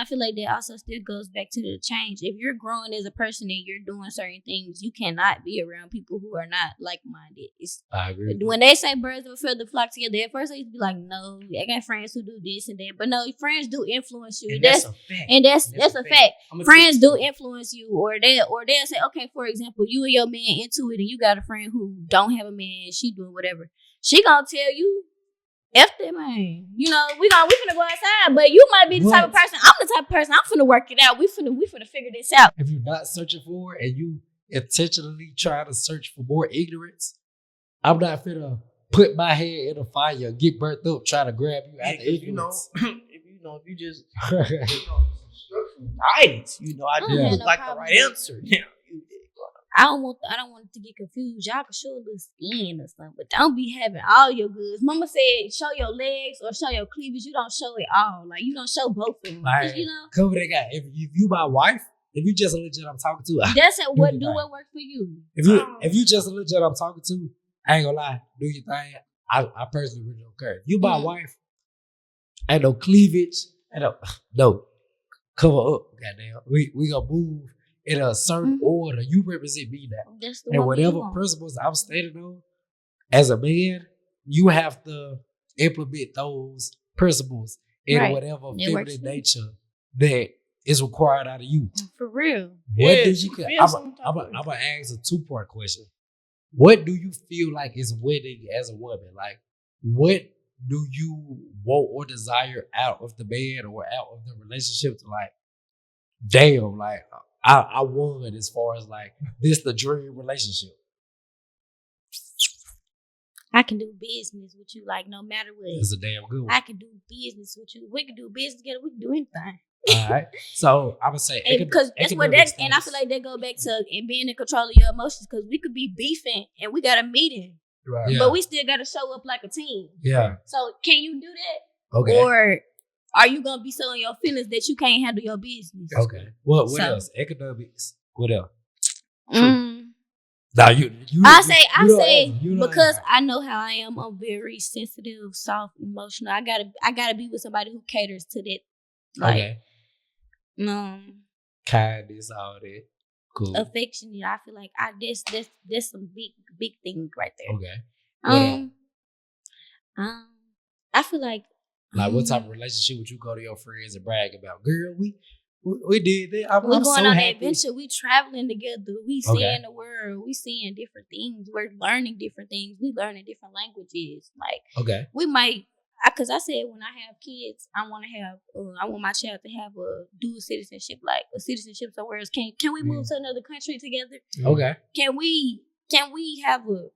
I feel like that also still goes back to the change. If you're growing as a person and you're doing certain things, you cannot be around people who are not like-minded. I agree. When they say birds of a feather flock together, at first I used to be like, no, I got friends who do this and that. But no, friends do influence you. And that's a fact. That's a fact. Friends do influence you, or they'll say, okay, for example, you and your man into it, and you got a friend who don't have a man, she doing whatever. She gonna tell you, F that man. You know, we finna go outside, but you might be the type of person. I'm the type of person. I'm finna work it out. We finna figure this out. If you're not searching for it and you intentionally try to search for more ignorance, I'm not finna put my head in the fire, get burnt up, try to grab you out of ignorance. If you just guidance, I just look like the right answer. Yeah. I don't want it to get confused. Y'all can show a little skin or something, but don't be having all your goods. Mama said, show your legs or show your cleavage. You don't show it all. Like, you don't show both of them. Like, cover that guy. If you my wife, if you just a legit I'm talking to, that's what works for you. If you just a legit I'm talking to, I ain't gonna lie, do your thing. I personally really don't care. If you my wife, ain't no cleavage, no cover up. Goddamn, we gonna move in a certain order. You represent me now. And whatever principles I'm stating on, as a man, you have to implement those principles in whatever feminine nature that is required out of you. For real. What do you? I'm gonna ask a 2-part question. What do you feel like is winning as a woman? Like, what do you want or desire out of the man or out of the relationship to, like, damn, like, I won as far as, like, this the dream relationship? I can do business with you, like, no matter what. It's a damn good one. I can do business with you. We can do business together. We can do anything. All right. So I would say, because that's what that, and I feel like that go back to being in control of your emotions, because we could be beefing and we got a meeting, right. But we still got to show up like a team. Yeah. So can you do that? Okay. Or are you gonna be so in your feelings that you can't handle your business? Okay. What else? Economics. What else? Now I say because I know how I am. I'm very sensitive, soft, emotional. I gotta be with somebody who caters to that. Like, okay. Kindness, all that. Cool. Affection. I feel like that's some big things right there. Okay. I feel like what type of relationship would you go to your friends and brag about? Girl, we did that. We're going on an adventure. We traveling together. We seeing the world. We seeing different things. We're learning different things. We learning different languages. Like, we might. Because I said when I have kids, I want my child to have a dual citizenship, like a citizenship somewhere else. Can we move to another country together? Okay. Can we have a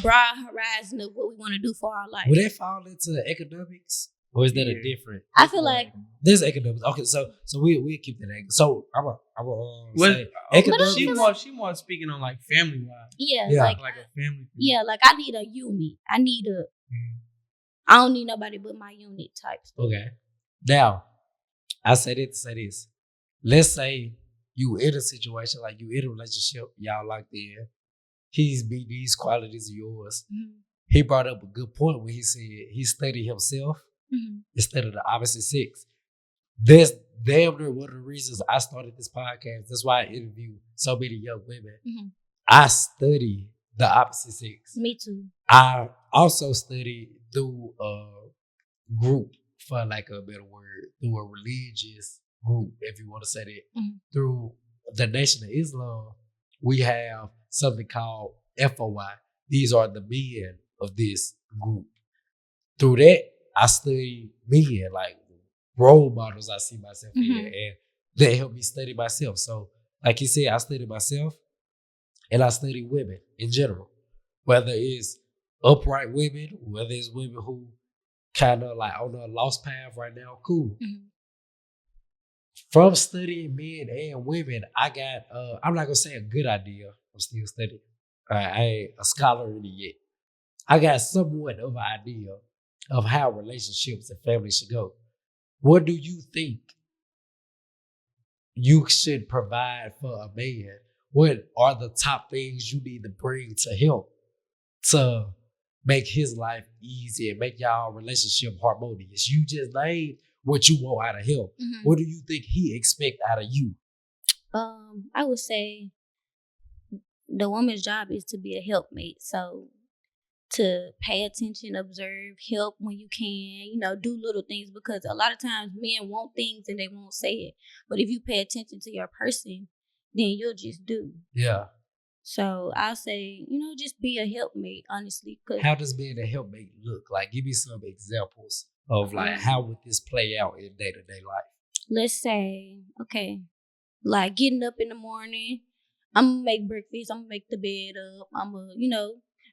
broad horizon of what we want to do for our life? Would that fall into economics, or is that a different? I feel like there's economics. Okay, so we keep that. So I'm say economics. She more speaking on, like, family wise. Yeah, like a family thing. Yeah, like I need a unit. I don't need nobody but my unit type stuff. Okay. Now, I said it to say this. Let's say you in a situation, like you in a relationship, y'all locked in. He's beat these qualities of yours. Mm-hmm. He brought up a good point when he said he studied himself instead of the opposite sex. That's damn near one of the reasons I started this podcast. That's why I interview so many young women. Mm-hmm. I study the opposite sex. Me too. I also studied through a group, for like a better word, through a religious group, if you want to say that. Mm-hmm. Through the Nation of Islam, we have something called FOI. These are the men of this group. Through that, I study men, like role models I see myself in, and they help me study myself. So, like you said, I study myself, and I study women in general, whether it's upright women, whether it's women who kind of like on a lost path right now, cool. Mm-hmm. From studying men and women, I got, I'm not going to say a good idea. I'm still studying. I ain't a scholar in it yet. I got somewhat of an idea of how relationships and families should go. What do you think you should provide for a man? What are the top things you need to bring to him to make his life easy and make y'all relationship harmonious? You just named what you want out of him. What do you think he expect out of you? I would say the woman's job is to be a helpmate. So to pay attention, observe, help when you can, do little things, because a lot of times men want things and they won't say it. But if you pay attention to your person, then you'll just do. Yeah. So I'll say, just be a helpmate, honestly. How does being a helpmate look? Like, give me some examples of like how would this play out in day-to-day life? Let's say, okay, like getting up in the morning, I'm gonna make breakfast, I'm gonna make the bed up, I'm gonna,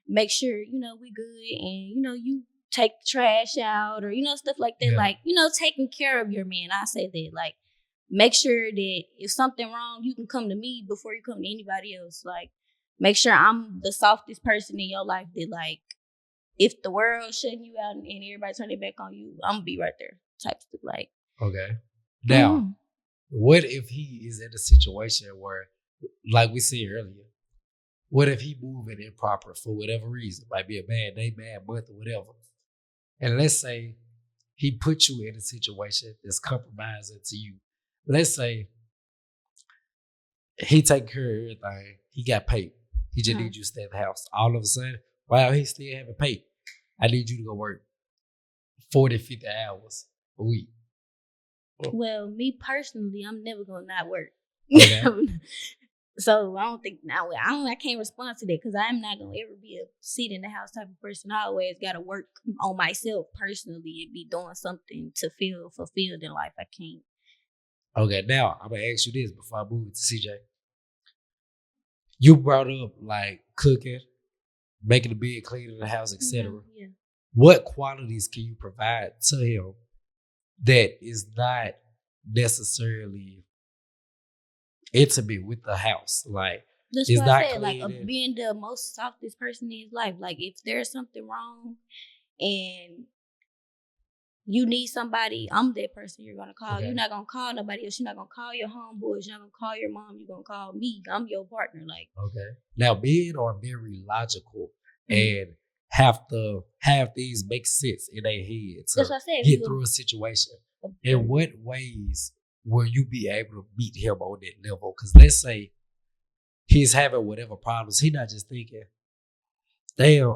make sure, we good, and, you take the trash out, or, stuff like that. Yeah. Like, taking care of your man. I say that, like, make sure that if something wrong, you can come to me before you come to anybody else. Like, make sure I'm the softest person in your life that, like, if the world's shutting you out and everybody turn their back on you, I'm gonna be right there type stuff. Like, okay. Now, what if he is in a situation where, like we said earlier, what if he moving improper for whatever reason? Might be a bad day, bad month, or whatever. And let's say he put you in a situation that's compromising to you. Let's say he take care of everything. He got paid. He just need you to stay at the house. All of a sudden, while he still having paid, I need you to go work 40, 50 hours a week. Well, me personally, I'm never going to not work. Okay. So I don't think I can't respond to that, because I'm not gonna ever be a sit in the house type of person. I always gotta work on myself personally and be doing something to feel fulfilled in life. I can't. Okay, now I'm gonna ask you this before I move to CJ. You brought up like cooking, making the bed, cleaning the house, etc. Yeah. What qualities can you provide to him that is not necessarily intimate with the house? Like, that's what I said, like being the most softest person in his life. Like, if there's something wrong and you need somebody, I'm that person you're gonna call. Okay. You're not gonna call nobody else. You're not gonna call your homeboys. You're not gonna call your mom. You're gonna call me. I'm your partner. Like, okay. Now, men are very logical and have to have these make sense in their head to get through a situation. Okay. In what ways will you be able to meet him on that level? Because let's say he's having whatever problems. He's not just thinking, damn,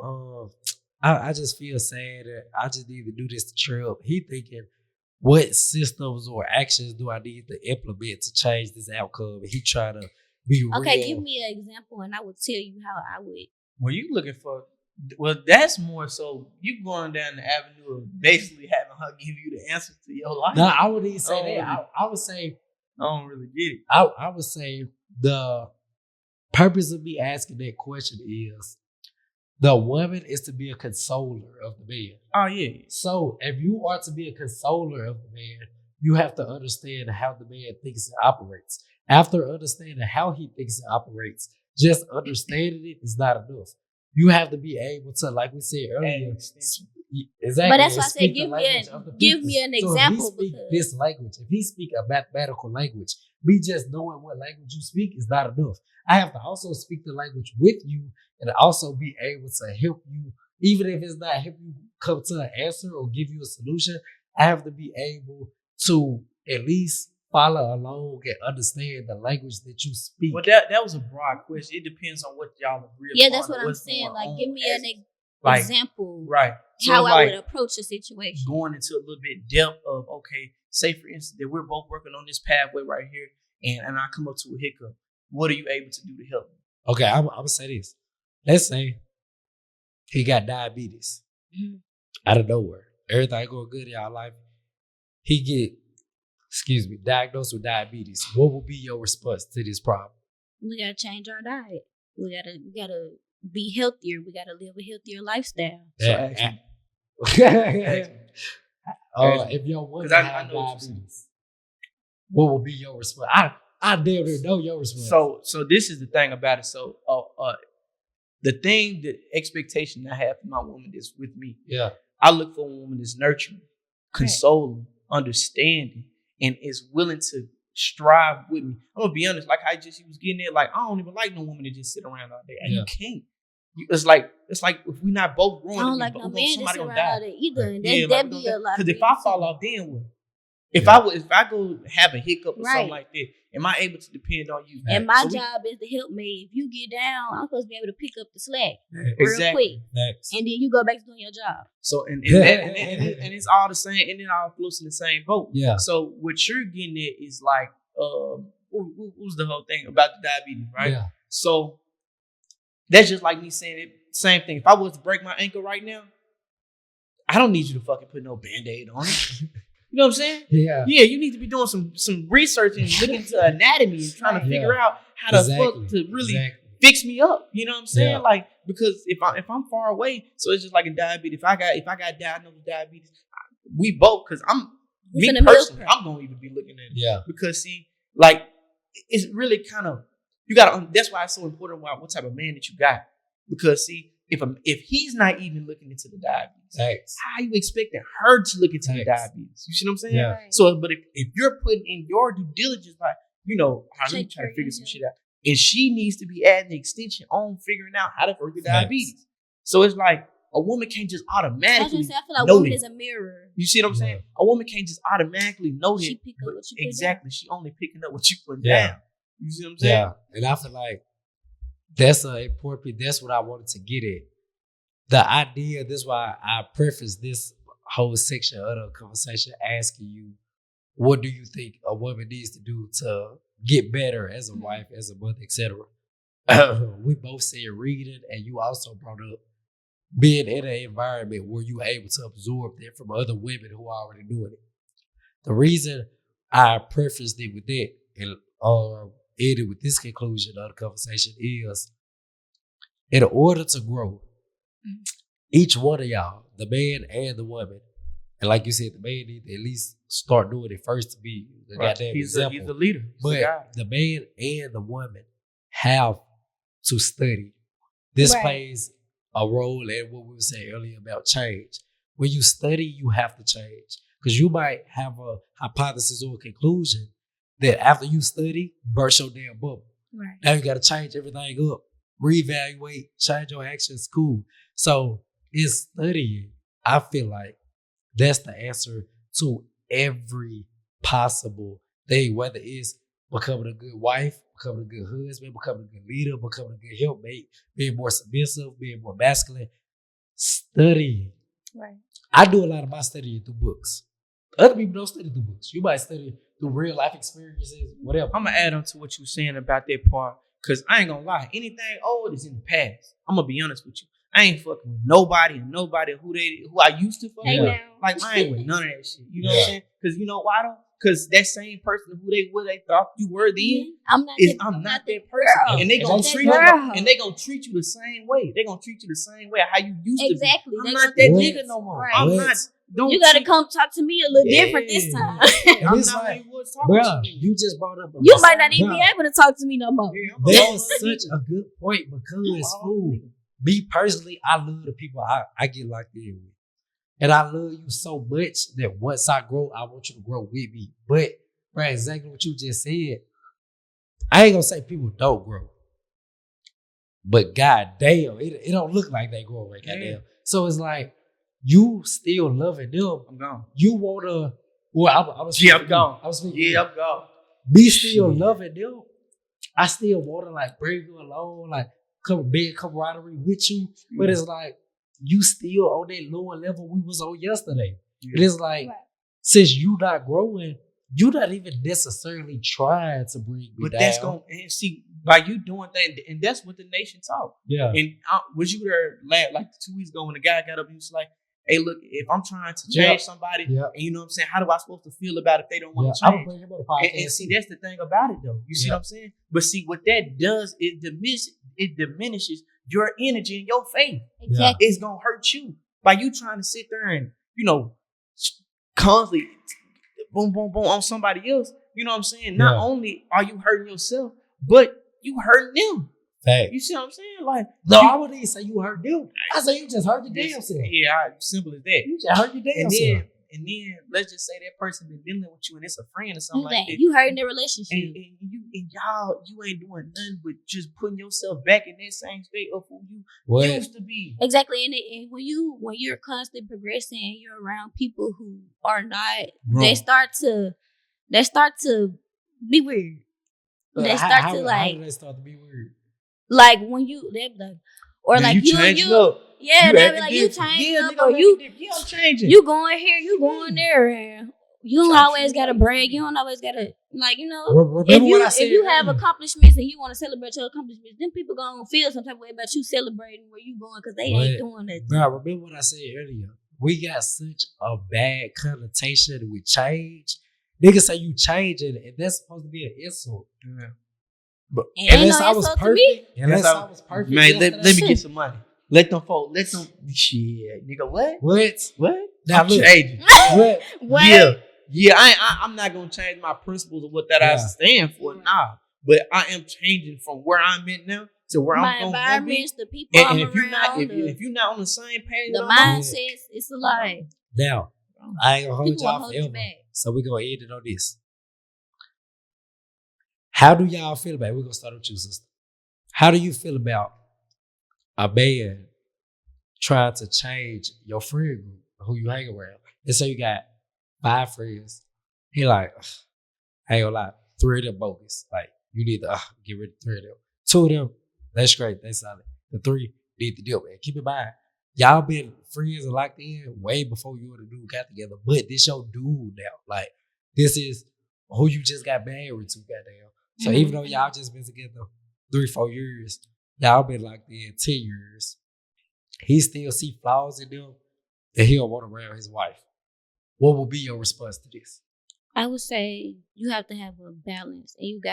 I just feel sad. I just need to do this trip. He thinking, what systems or actions do I need to implement to change this outcome? And he trying to be real. Okay, give me an example and I would tell you how I would. When you looking for, well, that's more so you going down the avenue of basically having her give you the answers to your life. No, I wouldn't even say that. I would say, I don't really get it. I would say the purpose of me asking that question is the woman is to be a consoler of the man. Oh, yeah. So if you are to be a consoler of the man, you have to understand how the man thinks and operates. After understanding how he thinks and operates, just understanding it is not enough. You have to be able to, like we said earlier, exactly. But that's why I said, give me an example. If he speak this language, if he speak a mathematical language, me just knowing what language you speak is not enough. I have to also speak the language with you and also be able to help you, even if it's not help you come to an answer or give you a solution. I have to be able to at least follow along and understand the language that you speak. Well, that was a broad question. It depends on what y'all agree upon. Yeah, that's what I'm saying. Like, give me an example. Right. So how I would approach a situation. Going into a little bit depth of, okay, say for instance that we're both working on this pathway right here, and I come up to a hiccup. What are you able to do to help me? Okay, I'm gonna say this. Let's say he got diabetes out of nowhere. Everything going good in y'all life. He get, diagnosed with diabetes. What will be your response to this problem? We gotta change our diet. We gotta be healthier. We gotta live a healthier lifestyle. Yeah. If your woman has diabetes, what will be your response? I damn near know your response. So this is the thing about it. So the thing, the expectation I have for my woman that's with me. Yeah. I look for a woman that's nurturing, consoling, understanding, and is willing to strive with me. I'm gonna be honest, like he was getting there, like I don't even like no woman to just sit around all day. And you can't. It's like if we're not both growing, I don't like no man to sit around all day either. And that'd be a lot. Because if I fall off, then what? If I go have a hiccup or something like that, am I able to depend on you? And my job is to help me. If you get down, I'm supposed to be able to pick up the slack real quick, and then you go back to doing your job. So and it's all the same, and it all floats in the same boat. Yeah. So what you're getting at is like, what was the whole thing about the diabetes, right? Yeah. So that's just like me saying it. Same thing. If I was to break my ankle right now, I don't need you to fucking put no Band-Aid on it. You know what I'm saying? Yeah. Yeah, you need to be doing some research and looking into anatomy and trying to figure out how the fuck to really fix me up. You know what I'm saying? Yeah. Like, because if I'm far away, so it's just like a diabetes. If I got diagnosed with diabetes, we both, because I'm personally, I'm gonna even be looking at it. Yeah. Because see, like, it's really kind of, you gotta, that's why it's so important what type of man that you got. Because see, if he's not even looking into the diabetes, how you expecting her to look into the diabetes? You see what I'm saying? Yeah. So, but if you're putting in your due diligence, like, you know, let me try to figure some shit out, and she needs to be adding the extension on figuring out how to work the diabetes. So it's like a woman can't just automatically. I feel like a woman is a mirror. You see what I'm saying? A woman can't just automatically know that. She pick up what you put exactly. Down. She only picking up what you put down. You see what I'm saying? Yeah, and I feel like that's an important. That's what I wanted to get at. The idea. This is why I preface this whole section of the conversation asking you, what do you think a woman needs to do to get better as a wife, as a mother, etc. We both said reading, and you also brought up being in an environment where you're able to absorb that from other women who are already doing it. The reason I prefaced it with that and ended with this conclusion of the conversation is, in order to grow, each one of y'all, the man and the woman, and like you said, the man need to at least start doing it first to be the goddamn example. He's the leader. But the man and the woman have to study. This plays a role in what we were saying earlier about change. When you study, you have to change. Because you might have a hypothesis or a conclusion that after you study, burst your damn bubble. Right. Now you got to change everything up, reevaluate, change your actions, cool. So in studying, I feel like that's the answer to every possible thing, whether it's becoming a good wife, becoming a good husband, becoming a good leader, becoming a good helpmate, being more submissive, being more masculine. Studying. Right. I do a lot of my studying through books. Other people don't study through books. You might study through real life experiences, whatever. I'm going to add on to what you were saying about that part, because I ain't going to lie. Anything old is in the past. I'm going to be honest with you. I ain't fucking with nobody who I used to fuck with. Like, I ain't with none of that shit. You know what I'm saying? Because you know why though? Because that same person who they thought you were then, I'm not that person. And they gonna treat you the same way. They gonna treat you the same way how you used to be. I'm not that nigga no more. Right. I'm not. You gotta come talk to me a little different this time. I'm not like, bro, you just brought up. You might not even be able to talk to me no more. That was such a good point because me personally, I love the people I get locked in with. And I love you so much that once I grow, I want you to grow with me. But, bro, exactly what you just said, I ain't gonna say people don't grow. But goddamn, it don't look like they grow right goddamn. So it's like, you still loving them. I'm gone. You wanna, I'm gone. I'm gone. Me still loving them. I still wanna like bring you along, like be camaraderie with you. But it's like, you still on that lower level we was on yesterday. It is like, since you not growing, you not even necessarily trying to bring me but down. That's going to see by you doing things, and that's what the nation taught. Yeah. And was you there like 2 weeks ago when the guy got up and he was like, hey, look, if I'm trying to change somebody, and you know what I'm saying, how do I supposed to feel about it if they don't want to change? And see, that's the thing about it though. You see what I'm saying? But see, what that does, it diminishes your energy and your faith. Exactly. It's gonna hurt you by you trying to sit there and, you know, constantly boom, boom, boom on somebody else. You know what I'm saying? Not only are you hurting yourself, but you hurting them. Fact. You see what I'm saying? Like, no, I wouldn't even say you hurt them. I say you just hurt your damn self. Yeah, simple as that. You just hurt your damn self. And then let's just say that person been dealing with you and it's a friend or something like that. You hurting their relationship. And and you ain't doing nothing but just putting yourself back in that same state of who you used to be. Exactly, and when you're constantly progressing, you're around people who are not. Bro. They start to be weird. They start how to how do they start to be weird? Like when they be like, or Man, like you changing up. Yeah, You they be acting like you different. changing up, nigga, or I'm changing. you going here, you going there, and you don't always gotta brag. You don't always gotta if you have accomplishments and you want to celebrate your accomplishments, then people gonna feel some type of way about you celebrating where you going because they ain't doing that. Bro, remember what I said earlier? We got such a bad connotation with change. Niggas say you changing, and that's supposed to be an insult. Yeah. But unless I was perfect, man, let me get some money. Let them shit, nigga. What? Now I'm changing. What? Yeah. I'm not gonna change my principles of what I stand for. Nah, but I am changing from where I'm at now to where I'm going to be. The people and I'm if around, if you're not on the same page, the mindsets, it's a lot. Now, I ain't gonna hold y'all hold forever. back. So we're gonna end it on this. How do y'all feel about it? We're gonna start with you, sister. How do you feel about a man trying to change your friend group, who you hang around? Let's say you got 5 friends. He like, I ain't gonna lie, 3 of them bogus. Like, you need to get rid of 3 of them. 2 of them, that's great, that's solid. The 3 need to deal with it. Keep in mind, y'all been friends and locked in way before you and the dude got together. But this your dude now. Like, this is who you just got married to, goddamn. So even though y'all just been together 3-4 years, y'all been locked in 10 years, he still see flaws in them and he don't want around his wife. What will be your response to this? I would say you have to have a balance, and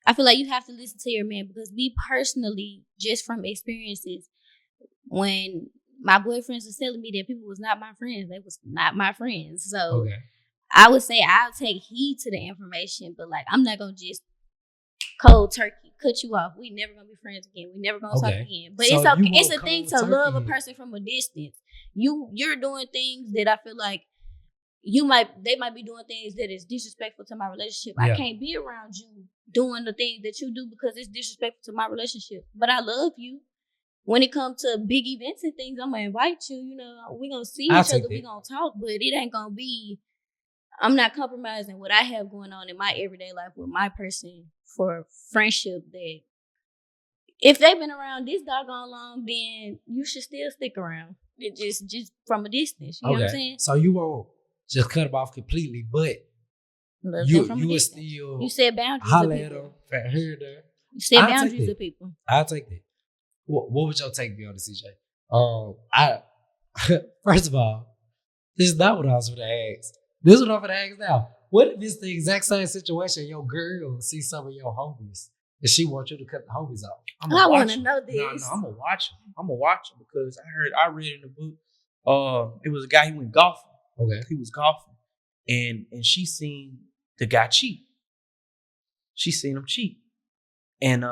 I feel like you have to listen to your man, because me personally, just from experiences, when my boyfriends was telling me that people was not my friends, they was not my friends. So I would say I'll take heed to the information, but like, I'm not gonna just cold turkey cut you off. We never gonna be friends again. We never gonna talk again. But so it's okay. It's a thing to love a person from a distance. You're doing things that I feel like they might be doing things that is disrespectful to my relationship. I can't be around you doing the things that you do because it's disrespectful to my relationship. But I love you. When it comes to big events and things, I'm gonna invite you. You know, we're gonna see each other. We're gonna talk, but it ain't gonna be. I'm not compromising what I have going on in my everyday life with my person for friendship. That if they've been around this doggone long, then you should still stick around. It just from a distance. You know what I'm saying? So you won't just cut them off completely, but you will still. You said boundaries. Holler at them, hear them. You said boundaries of people. I'll take that. What would your take be on the CJ? I first of all, this is not what I was going to ask. This is what I'm going to ask now. What if it's the exact same situation? Your girl sees some of your homies and she wants you to cut the homies off? I want to know this. No, I'm gonna watch him. I'm gonna watch him because I read in the book. It was a guy, he went golfing. Okay. He was golfing, and she seen the guy cheat. She seen him cheat, and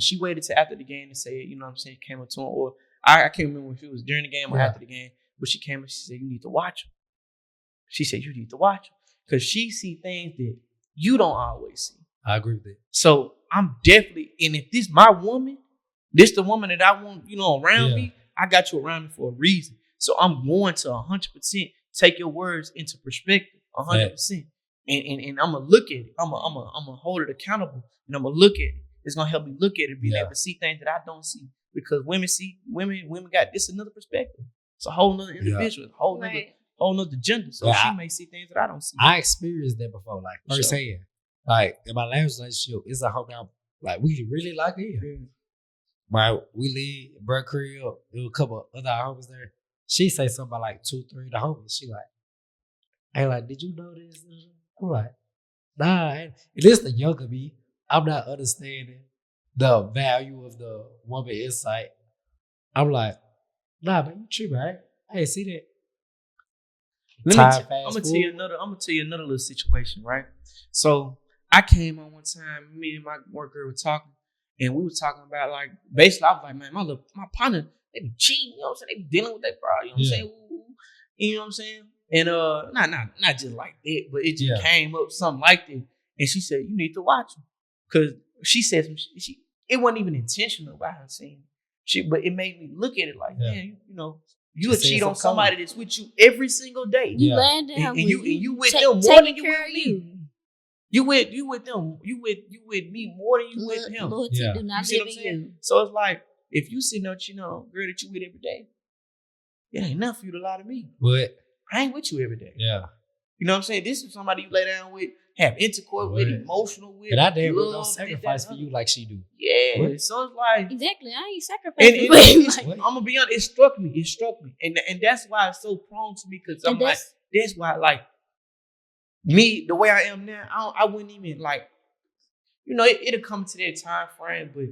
she waited till after the game to say, you know what I'm saying, came up to him, or I can't remember if it was during the game or after the game, but she came and she said, you need to watch him. She said, you need to watch him because she see things that you don't always see. I agree with it. So I'm definitely, and if this my woman, this the woman that I want, around me, I got you around me for a reason. So I'm going to 100% take your words into perspective, 100%. And I'm going to look at it. I'm going to hold it accountable, and I'm going to look at it. It's going to help me look at it, being able to see things that I don't see. Because women got this another perspective. It's a whole nother individual, whole nother gender. So she may see things that I don't see. I experienced that before, like firsthand. Like in my last relationship, it's a homie. Like we really like it. Right, we leave Brett crib. There was a couple of other homies there. She say something about like 2, 3 of the homies. She like, hey, like, did you know this? I'm like, nah. And this the younger me. I'm not understanding the value of the woman insight. I'm like, nah, man, you tripping, right? I ain't see that. I'm gonna tell you another little situation, right? So I came on one time, me and my work girl were talking, and we were talking about, like, basically I was like, man, my partner, they be cheating, you know what I'm saying? They be dealing with that, bro, you know what I'm saying? You know what I'm saying? And not just like that, but it just came up something like that. And she said, you need to watch him. Because she said it wasn't even intentional by her saying but it made me look at it like, man, you would cheat on somebody that's with you every single day. You land down and you with them more than you with me. You with them. You with me more than you with him. Loyalty do not live in you. So it's like, if you sitting there cheating on a girl that you with every day, it ain't enough for you to lie to me. But I ain't with you every day. Yeah. You know what I'm saying? This is somebody you lay down with, have intercourse with, emotional with. And I damn no sacrifice for you like she do. Yeah. What? So it's like, exactly. I ain't sacrificing. I'm gonna be honest. It struck me, and that's why it's so prone to me, because I'm like, that's why, like, me the way I am now, I wouldn't even, like, it'll come to that time frame, but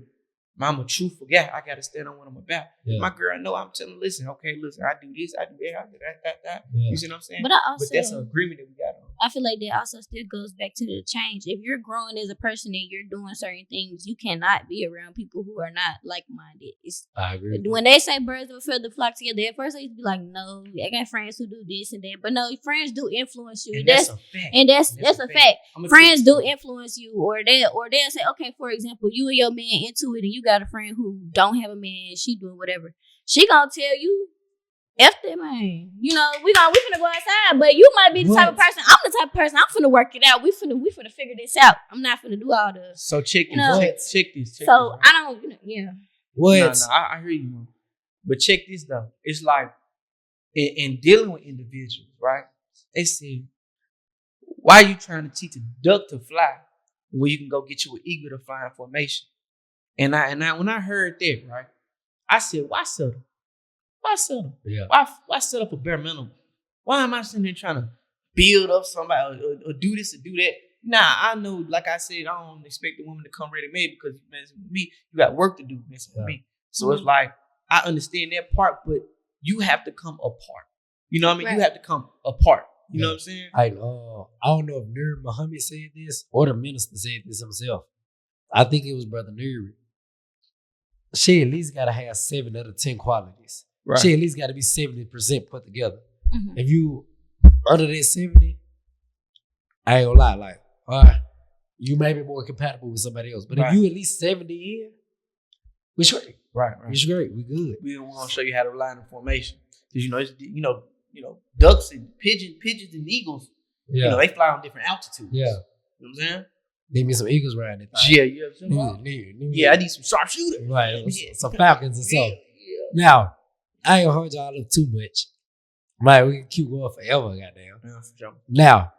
I'm a truthful guy. I gotta stand on what I'm about. Yeah. My girl, I know I'm telling her, listen, I do this, I do that, I do that. Yeah. You see what I'm saying? But that's an agreement that we got on. I feel like that also still goes back to the change. If you're growing as a person and you're doing certain things, you cannot be around people who are not like-minded. I agree. When they say birds of a feather flock together, at first I used to be like, no, I got friends who do this and that. But no, friends do influence you. And that's a fact. And that's a fact. Friends do influence you, or they'll say, okay, for example, you and your man into it, and you got a friend who don't have a man, she doing whatever. She gonna tell you, F that man. We finna go outside, but you might be the type of person. I'm the type of person. I'm finna work it out. We finna figure this out. I'm not finna do all the. So check this. Check this. So right? I don't. Yeah. What? No, I hear you, man. But check this though. It's like in dealing with individuals, right? They say, why are you trying to teach a duck to fly when you can go get you an eagle to fly in formation? And I when I heard that, right, I said, why settle? Why settle? Yeah. Why set up a bare minimum? Why am I sitting there trying to build up somebody or do this or do that? Nah, I know, like I said, I don't expect the woman to come ready-made, because messing with me, you got work to do messing with me. So it's like, I understand that part, but you have to come apart. You know what I mean? Right. You have to come apart. You know what I'm saying? I don't know if Nur Muhammad said this or the minister said this himself. I think it was Brother Nuri. She at least got to have 7 out of 10 qualities. Right. She at least got to be 70% put together. Mm-hmm. If you under that 70, I ain't gonna lie, like, all right, you may be more compatible with somebody else. But if you at least 70 in, we straight. Right. We straight. We good. We gonna show you how to line in formation. Because ducks and pigeons and eagles, they fly on different altitudes. Yeah. You know what I'm saying? Need me some eagles around that thing. Yeah, I need some sharpshooter. Right. Some falcons or something. Yeah. Now, I ain't gonna hold y'all up too much. Man, we can keep going forever, goddamn. Yeah, for sure. Now,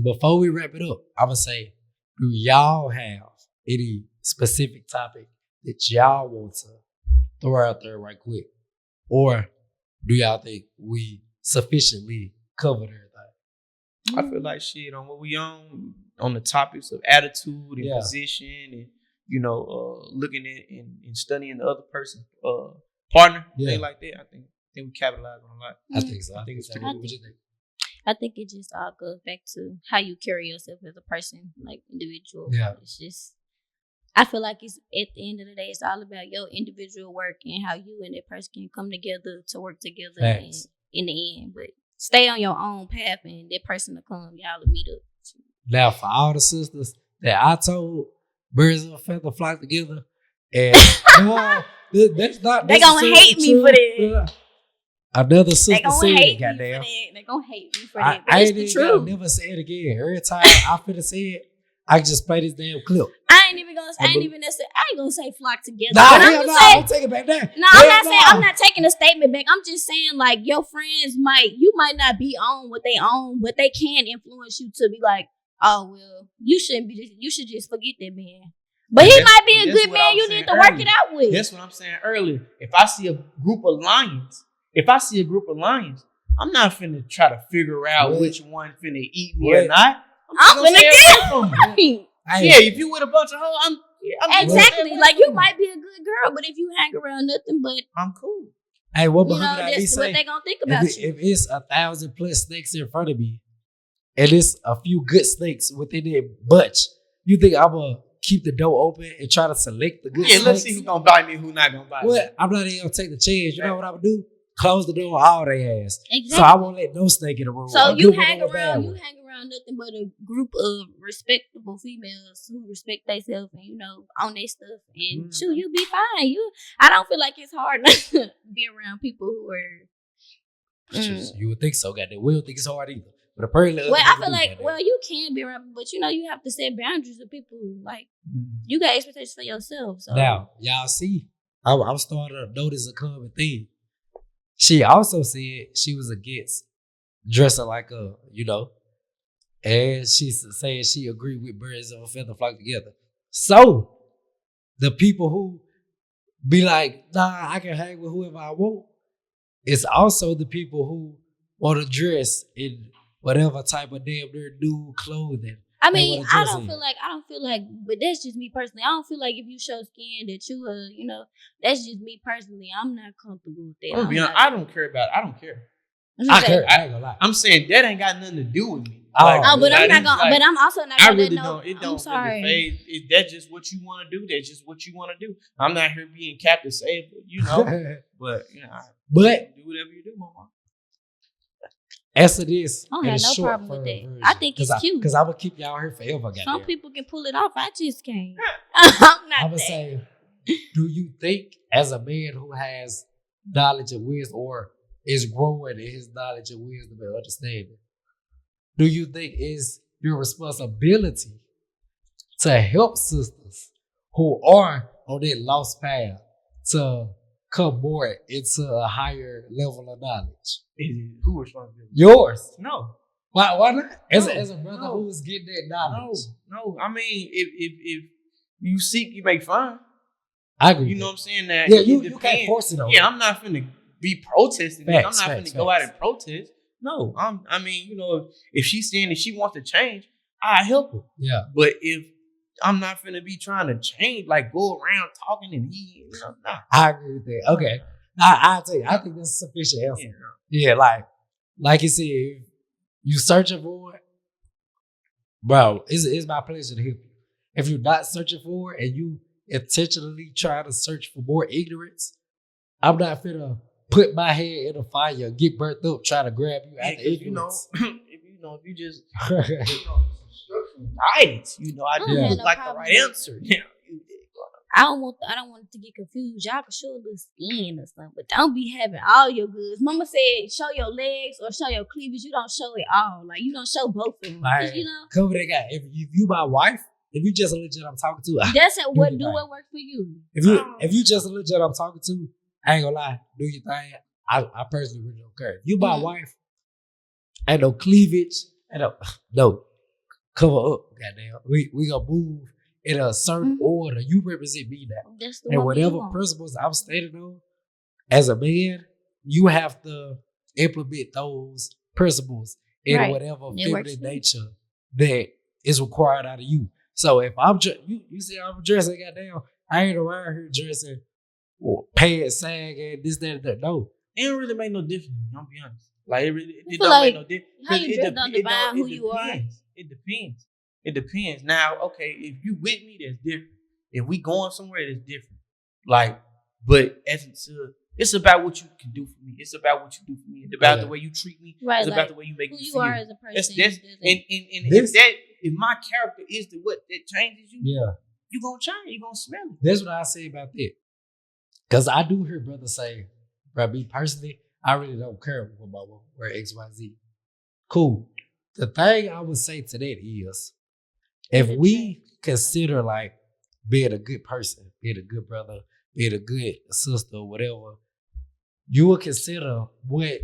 before we wrap it up, I'm gonna say, do y'all have any specific topic that y'all want to throw out there right quick? Or do y'all think we sufficiently covered everything? I feel like shit on what we on the topics of attitude and position and, looking at and studying the other person's partner, things like that. I think we capitalize on a lot. I think so. I think it's true. What you think? I think it just all goes back to how you carry yourself as a person, like individual. Yeah. It's just, I feel like it's at the end of the day, it's all about your individual work and how you and that person can come together to work together in the end. But stay on your own path, and that person will come. Y'all will meet up. Now, for all the sisters that I told, birds of a feather flock together, and that's not. They gonna hate me for that. Another sister said it, goddamn. They gonna hate me for that. I ain't even never say it again. Every time I finna say it, I can just play this damn clip. I ain't gonna say flock together. I'll take it back there. No, I'm not taking the statement back. I'm just saying, like, your friends you might not be on what they own, but they can influence you to be like, oh well, you should just forget that man. But he might be a good man you need to work it out with. That's what I'm saying earlier. If I see a group of lions, I'm not finna try to figure out which one finna eat me or not. I'm finna get him. Yeah, if you with a bunch of hoes, I'm exactly. Like, you might be a good girl, but if you hang around nothing but, I'm cool. Hey, what Muhammad Ali say? What they gonna think about you? If it's 1,000+ snakes in front of me, and it's a few good snakes within that bunch, you think I'm gonna keep the door open and try to select the good snakes? Yeah, let's see who's gonna bite me and who's not gonna bite me. I'm not even gonna take the chance. You know what I'm gonna do? Close the door on all their ass. Exactly. So I won't let no snake in the room. So you hang around nothing but a group of respectable capable females who respect themselves and, you know, own their stuff. And shoot, you be fine. I don't feel like it's hard to be around people who are. You would think so, goddamn. We don't think it's hard either. But apparently, I feel like, you can be around, but you know, you have to set boundaries with people. Like, you got expectations for yourself. So now, y'all see, I'm starting to notice a common theme. She also said she was against dressing like a, you know, and she's saying she agreed with birds of a feather flock together. So, the people who be like, nah, I can hang with whoever I want, it's also the people who want to dress in whatever type of damn their new clothing. I mean, I don't feel like, but that's just me personally. I don't feel like if you show skin that you, you know, that's just me personally. I'm not comfortable with that. I'm be honest, I don't care about it. I don't care. I care. I ain't gonna lie. I'm saying that ain't got nothing to do with me. But I'm not gonna. But I'm also not gonna. I really don't. It don't. I'm sorry. That's just what you want to do. That's just what you want to do. I'm not here being Captain Sable, you know. But you know, do whatever you do, mama. As it is, I don't have no problem with that. Version. I think it's cute. Because I'm going to keep y'all here forever. Some people can pull it off. I just can't. I'm not. I'm going to say, do you think as a man who has knowledge and wisdom or is growing in his knowledge and wisdom and understanding, do you think it's your responsibility to help sisters who are on that lost path to come more into a higher level of knowledge? Who responsibility? Yours. No. Why not? As a brother who's getting that knowledge. No. I mean, if you seek, you may find. I agree. You know what I'm saying? That yeah, you can't force it on. Yeah, I'm not finna be protesting. Facts, I'm not finna go out and protest. No, I mean, you know, if she's saying that she wants to change, I help her. Yeah. But if I'm not finna be trying to change, like go around talking and you know, nah. I agree with that. Okay. I'll tell you, I think that's a sufficient answer. Yeah, like you said, if you searching for it, bro, it's my pleasure to help you. If you're not searching for it and you intentionally try to search for more ignorance, I'm not finna put my head in a fire, get burnt up, trying to grab you out of ignorance. If you just guidance, I just like the right answer. Yeah. I don't want it to get confused. Y'all can show a little skin or something, but don't be having all your goods. Mama said, show your legs or show your cleavage. You don't show it all. Like, you don't show both of them. Like, you know? Cover that guy. If you my wife, if you just a legit I'm talking to, that's what work for you. If you just a legit I'm talking to, I ain't gonna lie, do your thing. I personally really don't care. If you my wife, ain't no cleavage, no cover up. Goddamn, we gonna move in a certain order. You represent me now. That's the and one whatever principles I'm standing on, as a man, you have to implement those principles in whatever feminine nature that is required out of you. So if I'm you see I'm dressing, goddamn, I ain't around here dressing pants sagging, this, that, and that. No. It don't really make no difference, I'll be honest. Like it don't make no difference. How you dress don't define who you are. It depends. Now, okay, if you with me, that's different. If we going somewhere, that's different. Like, but it's about what you can do for me. It's about what you do for me. It's about the way you treat me. Right, it's about the way you make me feel. Who you are as a person. If my character is what that changes you, you gonna change. You gonna smell it. That's what I say about that. Because I do hear brothers say, bro, me personally, I really don't care what my woman wear XYZ. Cool. The thing I would say to that is, if we consider like being a good person, being a good brother, being a good sister, or whatever, you would consider what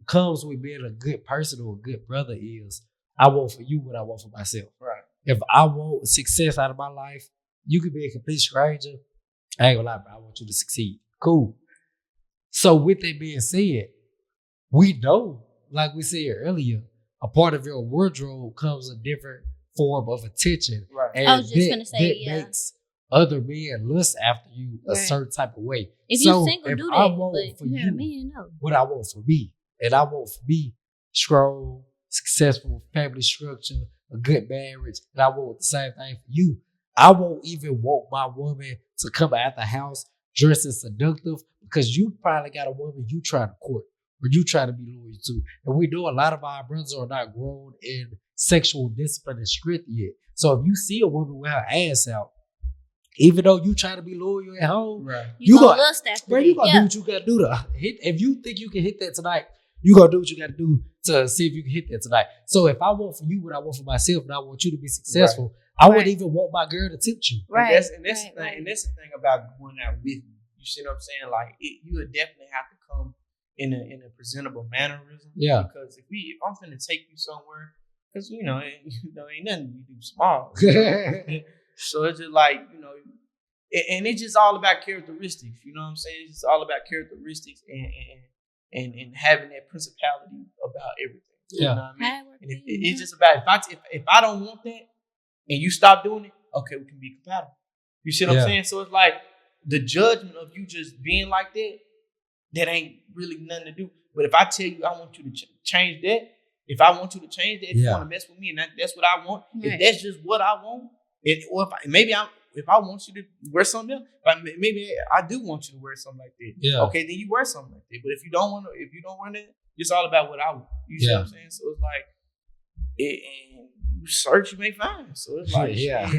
comes with being a good person or a good brother is, I want for you what I want for myself. Right. If I want success out of my life, you could be a complete stranger. I ain't gonna lie, bro. I want you to succeed. Cool. So with that being said, we know, like we said earlier, a part of your wardrobe comes a different form of attention. Right. And I was just gonna say, that makes other men lust after you a certain type of way. If you single, do that. I want for you man, no. what I want for me, and I want for me strong, successful family structure, a good marriage, and I want the same thing for you. I won't even want my woman to come out the house dressed as seductive because you probably got a woman you trying to court or you trying to be loyal to. And we know a lot of our brothers are not grown in sexual discipline and strength yet. So if you see a woman with her ass out, even though you try to be loyal at home, right. you gonna lust after bro, you gonna do what you gotta do to hit. If you think you can hit that tonight, you gonna do what you gotta do to see if you can hit that tonight. So if I want for you what I want for myself, and I want you to be successful, I wouldn't even want my girl to tempt you. Right. And that's the thing about going out with me. You see what I'm saying? Like you would definitely have to come in a presentable mannerism. Yeah. Because if I'm finna take you somewhere, because ain't nothing we do small. So it's just like, and it's just all about characteristics. You know what I'm saying? It's just all about characteristics and having that principality about everything. Yeah. You know what I mean? And it's just about if I don't want that and you stop doing it, okay, we can be compatible. You see what I'm saying? So it's like the judgment of you just being like that ain't really nothing to do. But if I tell you I want you to change that, if I want you to change that, if you want to mess with me and that's what I want, if that's just what I want, or if I want you to wear something else, but maybe I do want you to wear something like that. Yeah. Okay, then you wear something like that. But if you don't want it, it's all about what I want. You see what I'm saying? So it's like, and you search, you may find. So it's like,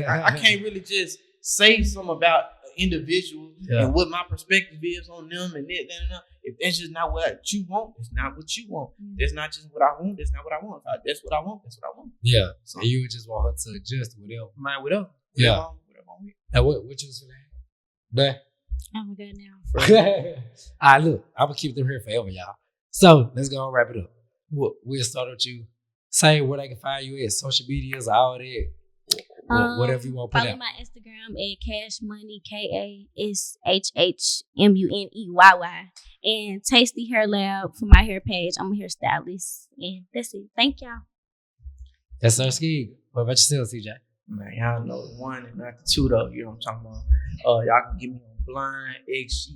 I can't really just say something about an individual and what my perspective is on them and that. If that's just not what you want, it's not what you want. That's not just what I want. That's not what I want. That's what I want. That's what I want. Yeah. So you would just want her to adjust whatever. Whatever. Yeah. Now what you was saying? I'm good now. All right, look, I'm gonna keep them here forever, y'all. So let's go and wrap it up. We'll start with you. Say where they can find you at social medias, all that. Whatever you want to put follow out. my Instagram at kashhmuneyy, KashhmuneyY. And Tasty Hair Lab for my hair page. I'm a hairstylist. And that's it. Thank y'all. That's our ski. What about yourself, CJ? Man, y'all know the one and not the two though. You know what I'm talking about. Y'all can get me on Blind BLINDXSHEEP.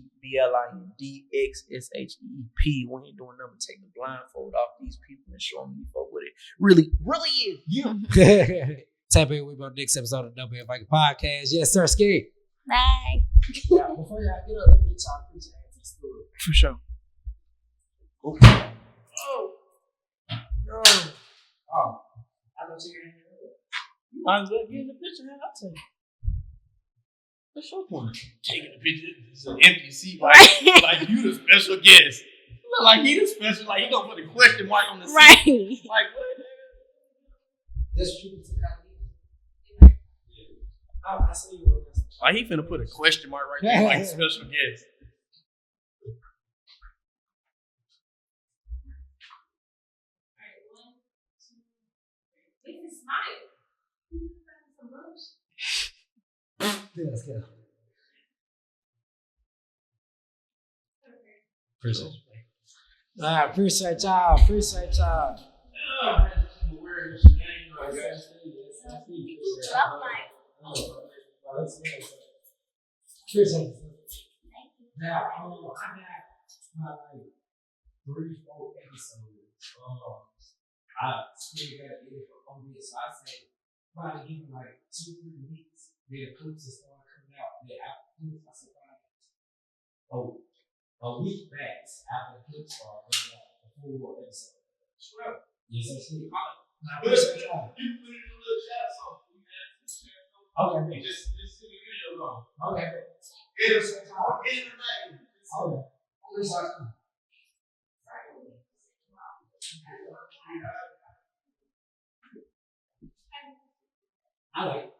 We ain't doing nothing. Take the blindfold off these people and show them what it really is. Yeah. Tap in with me on the next episode of DontBeAViking podcast. Yes, sir, Ski. Bye. Yeah, before y'all get up, let me get y'all a picture after the story. For sure. Okay. Oh. No. Oh. I don't see your hand. You might as well get in the picture, man. I'll tell you. What's your point? Taking the picture. It's an empty seat. Like you the special guest. Look like he the special. Like he gonna put a question mark on the seat. Right. Like what? That's true. I see you. Like he finna put a question mark right there, like special guest. This is smile. Let's go. Appreciate you. I appreciate y'all. Appreciate y'all. Now, I got my 3-4 episodes. I still got to edit for OBS, so I say probably give me like 2-3 weeks. Then clips will start coming out. Then after clips, I said probably a week back after the clips start coming out, a full episode. Sure. Yes, I see. I appreciate y'all. You put in a little chat something. Okay, man. Just see the video on. Okay. It's in the name. Okay. I like it.